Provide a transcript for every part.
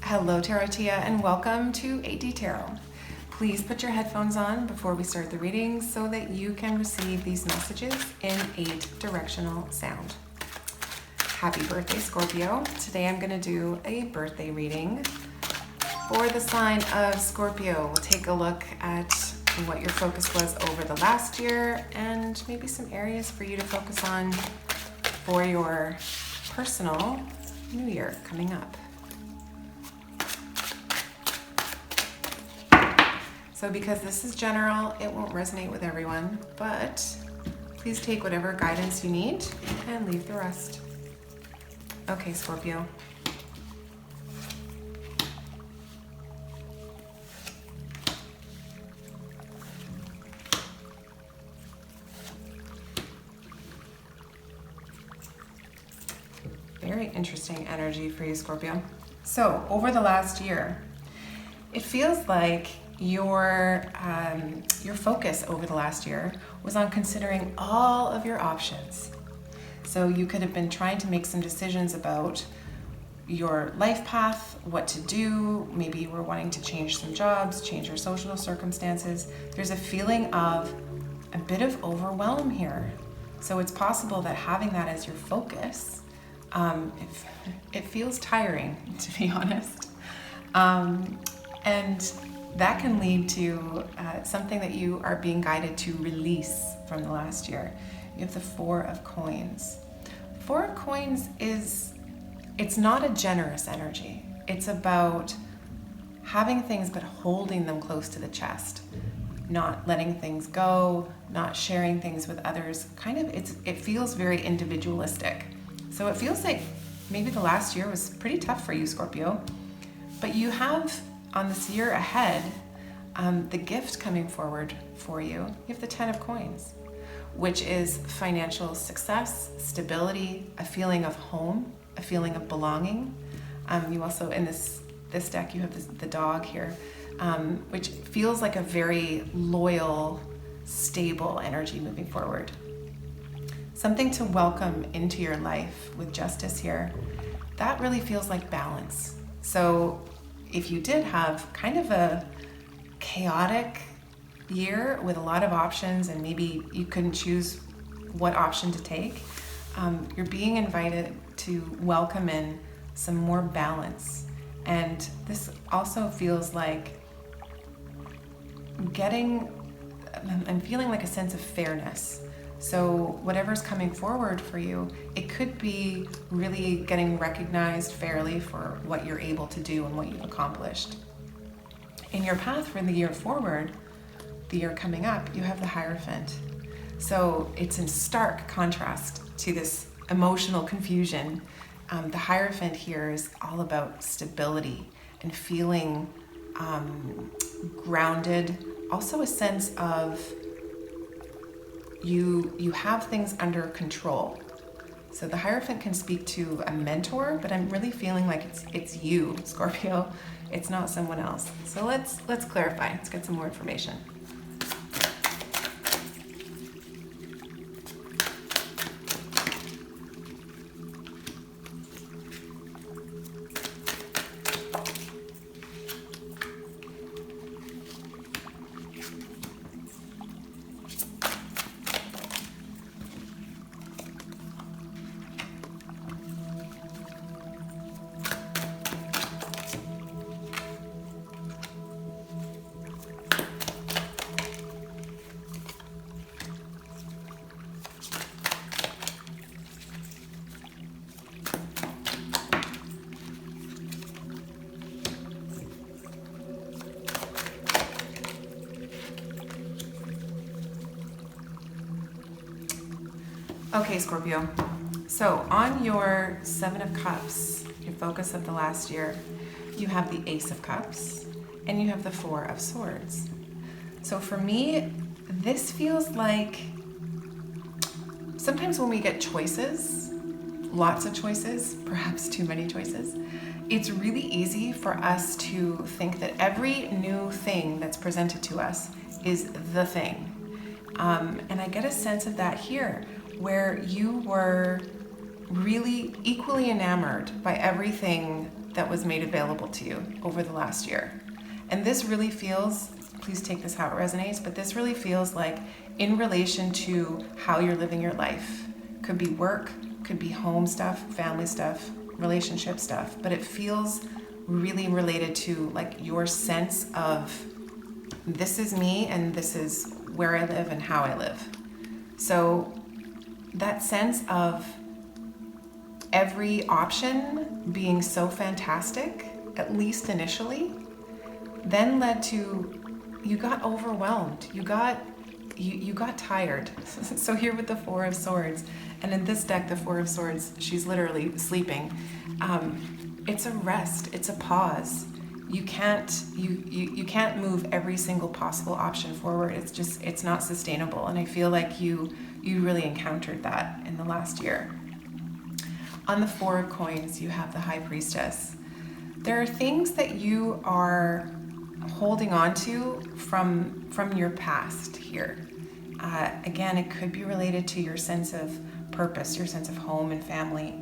Hello Tarotia and welcome to AD Tarot. Please put your headphones on before we start the reading so that you can receive these messages in 8 directional sound. Happy birthday Scorpio. Today I'm going to do a birthday reading for the sign of Scorpio. We'll take a look at what your focus was over the last year and maybe some areas for you to focus on for your personal new year coming up. So because this is general, it won't resonate with everyone, but please take whatever guidance you need and leave the rest. Okay, Scorpio. Very interesting energy for you, Scorpio. So over the last year, it feels like your focus over the last year was on considering all of your options. So you could have been trying to make some decisions about your life path, what to do. Maybe you were wanting to change some jobs, change your social circumstances. There's a feeling of a bit of overwhelm here. So it's possible that having that as your focus, it feels tiring, to be honest. And that can lead to something that you are being guided to release from the last year. You have the 4 of Coins. 4 of Coins it's not a generous energy. It's about having things but holding them close to the chest, not letting things go, not sharing things with others. It feels very individualistic. So it feels like maybe the last year was pretty tough for you, Scorpio, but you have on this year ahead, the gift coming forward for you. You have the 10 of Coins, which is financial success, stability, a feeling of home, a feeling of belonging. You also, in this deck, you have the dog here, which feels like a very loyal, stable energy moving forward. Something to welcome into your life with Justice here. That really feels like balance. So if you did have kind of a chaotic year with a lot of options and maybe you couldn't choose what option to take, you're being invited to welcome in some more balance. And this also feels like I'm feeling like a sense of fairness. So whatever's coming forward for you, it could be really getting recognized fairly for what you're able to do and what you've accomplished. In your path for the year forward, the year coming up, you have the Hierophant. So it's in stark contrast to this emotional confusion. The Hierophant here is all about stability and feeling grounded. Also a sense of you have things under control. So the Hierophant can speak to a mentor, but I'm really feeling like it's you, Scorpio. It's not someone else. So let's clarify. Let's get some more information. Okay, Scorpio. So on your 7 of Cups, your focus of the last year, you have the Ace of Cups and you have the 4 of Swords. So for me, this feels like sometimes when we get choices, lots of choices, perhaps too many choices, it's really easy for us to think that every new thing that's presented to us is the thing. And I get a sense of that here, where you were really equally enamored by everything that was made available to you over the last year. And this really feels, please take this how it resonates, but this really feels like in relation to how you're living your life. Could be work, could be home stuff, family stuff, relationship stuff, but it feels really related to like your sense of this is me and this is where I live and how I live. So that sense of every option being so fantastic, at least initially, then led to you got overwhelmed. You got tired. So here with the Four of Swords, and in this deck, the Four of Swords, she's literally sleeping. It's a rest. It's a pause. You can't move every single possible option forward. It's not sustainable. And I feel like you really encountered that in the last year. On the Four of Coins, you have the High Priestess. There are things that you are holding on to from your past here. Again, it could be related to your sense of purpose, your sense of home and family.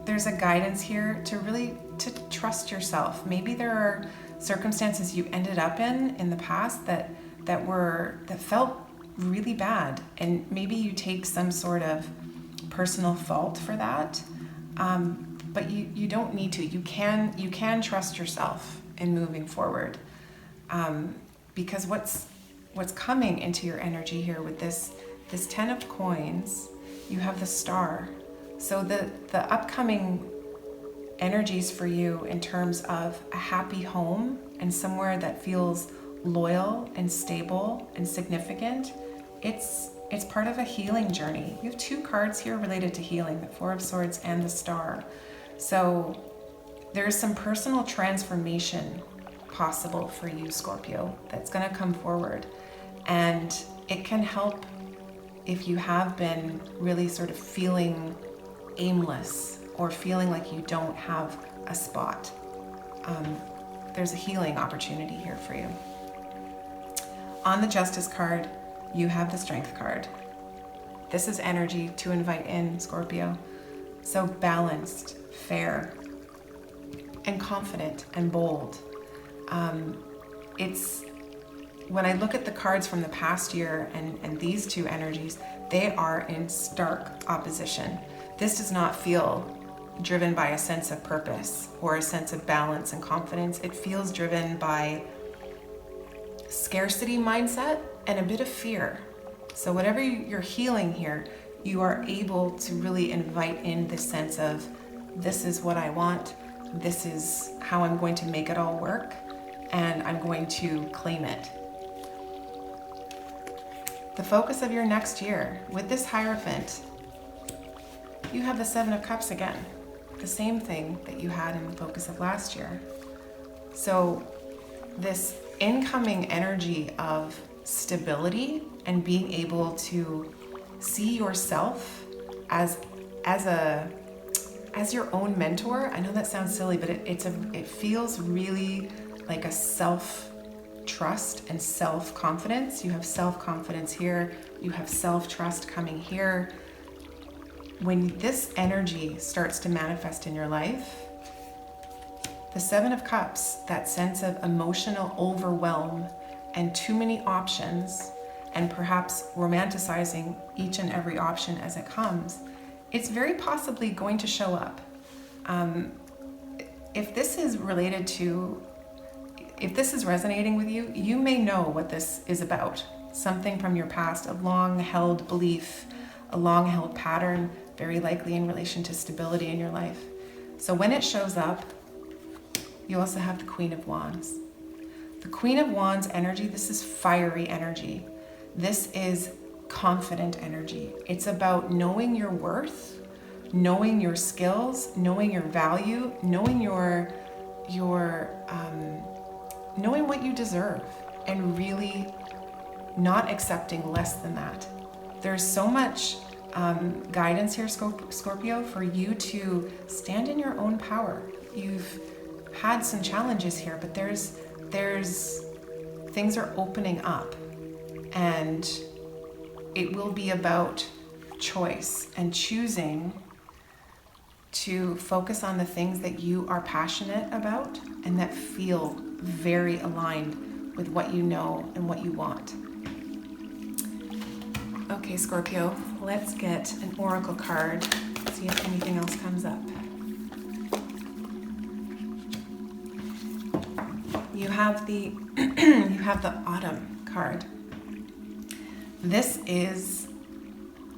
There's a guidance here to trust yourself. Maybe there are circumstances you ended up in the past that felt really bad, and maybe you take some sort of personal fault for that. But you don't need to. You can trust yourself in moving forward, because what's coming into your energy here with this Ten of Coins, you have the Star. So the upcoming energies for you in terms of a happy home and somewhere that feels loyal and stable and significant, it's part of a healing journey. You have two cards here related to healing, the Four of Swords and the Star. So there's some personal transformation possible for you, Scorpio, that's going to come forward. And it can help if you have been really sort of feeling aimless or feeling like you don't have a spot. There's a healing opportunity here for you. On the Justice card, you have the Strength card. This is energy to invite in, Scorpio. So balanced, fair, and confident and bold. It's when I look at the cards from the past year and these two energies, they are in stark opposition. This does not feel driven by a sense of purpose or a sense of balance and confidence. It feels driven by scarcity mindset and a bit of fear. So whatever you're healing here, you are able to really invite in this sense of, this is what I want, this is how I'm going to make it all work, and I'm going to claim it. The focus of your next year, with this Hierophant, you have the Seven of Cups again, the same thing that you had in the focus of last year. So this incoming energy of stability and being able to see yourself as your own mentor. I know that sounds silly, but it feels really like a self-trust and self-confidence. You have self-confidence here. You have self-trust coming here. When this energy starts to manifest in your life, the Seven of Cups, that sense of emotional overwhelm and too many options, and perhaps romanticizing each and every option as it comes, it's very possibly going to show up. If this is resonating with you, you may know what this is about. Something from your past, a long-held belief, a long-held pattern, very likely in relation to stability in your life. So when it shows up, you also have the Queen of Wands. The Queen of Wands energy, this is fiery energy. This is confident energy. It's about knowing your worth, knowing your skills, knowing your value, knowing knowing what you deserve, and really not accepting less than that. There's so much guidance here, Scorpio, for you to stand in your own power. You've had some challenges here, but there's things are opening up, and it will be about choice and choosing to focus on the things that you are passionate about and that feel very aligned with what you know and what you want. Okay, Scorpio, let's get an oracle card, see if anything else comes up. You have the autumn card. This is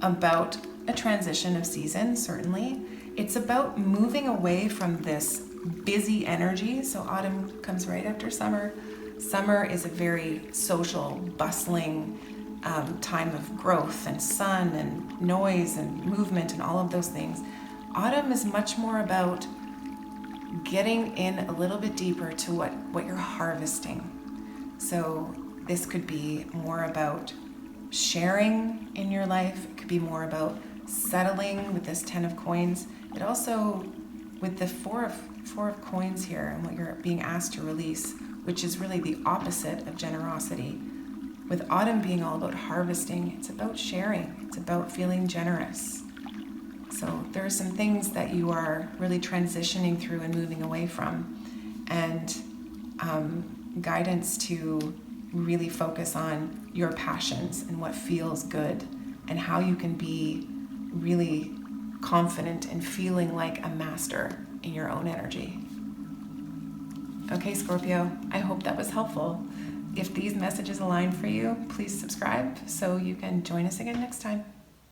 about a transition of season, certainly. It's about moving away from this busy energy. So autumn comes right after summer. Summer is a very social, bustling time of growth and sun and noise and movement and all of those things. Autumn is much more about getting in a little bit deeper to what you're harvesting. So this could be more about sharing in your life. It could be more about settling with this 10 of coins. It also, with the four of coins here and what you're being asked to release, which is really the opposite of generosity. With autumn being all about harvesting, it's about sharing. It's about feeling generous. So there are some things that you are really transitioning through and moving away from, and guidance to really focus on your passions and what feels good and how you can be really confident and feeling like a master in your own energy. Okay, Scorpio, I hope that was helpful. If these messages align for you, please subscribe so you can join us again next time.